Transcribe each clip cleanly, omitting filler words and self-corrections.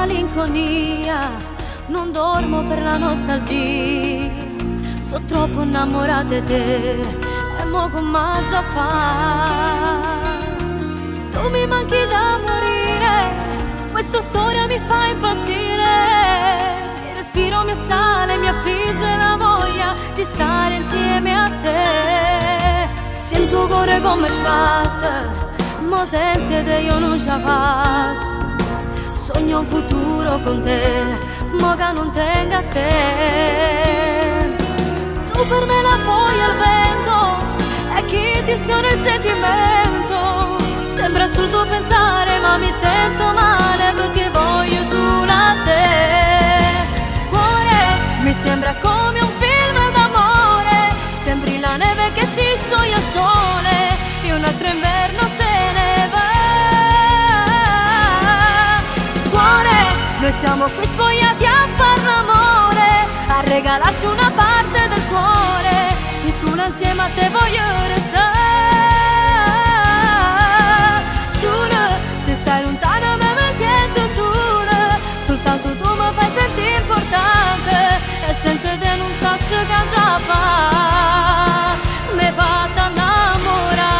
malinconia, non dormo per la nostalgia. So troppo innamorata di te e mo come già fa. Tu mi manchi da morire, questa storia mi fa impazzire. Il respiro mi assale, mi affligge la voglia di stare insieme a te. Sento il cuore come sbatte, ma senza te io non ce la faccio. Sogno un futuro con te, ma che non tenga a te. Tu per me la foglia al vento e chi ti sfiora il sentimento. Sembra assurdo pensare ma mi sento male perché voglio solo a te. Cuore, mi sembra come un film d'amore, sembri la neve che si scioglie al sole e un altro inverno se ne va. Cuore, noi siamo qui spogliati a far l'amore, a regalarci una parte del cuore, io solo insieme a te voglio restare. Se stai lontana me sento sola, soltanto tu mi fai sentire importante e senza te non so che già fa, mi fatta innamorare.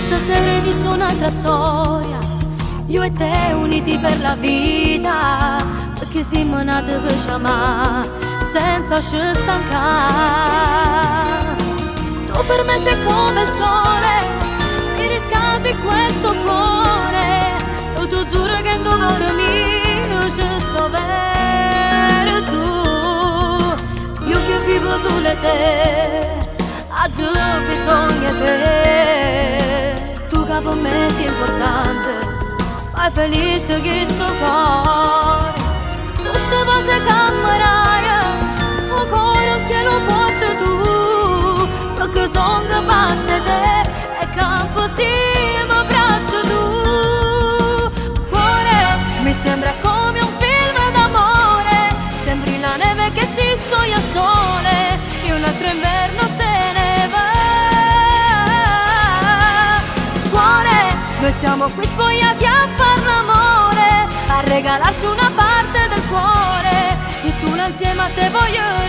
Stasera inizia un'altra storia, io e te uniti per la vita, perché siamo nati per chiamare senza ci stancare. Tu per me sei come il sole, mi riscaldi questo cuore, io ti giuro che in cuore mio ci sto per tu. Io che vivo solo te, oggi ho bisogno di te. Tu che per me sei importante, fai felice che sto cuore. Queste volte cammerai, ancora se lo porti tu, perché sono capace di te e campo sì, mi abbraccio tu. Cuore, mi sembra come un film d'amore, sembri la neve che si scioglie al sole e un altro inverno se ne va. Cuore, noi siamo qui spogliati a far l'amore, a regalarci una parte del cuore, io solo insieme a te voglio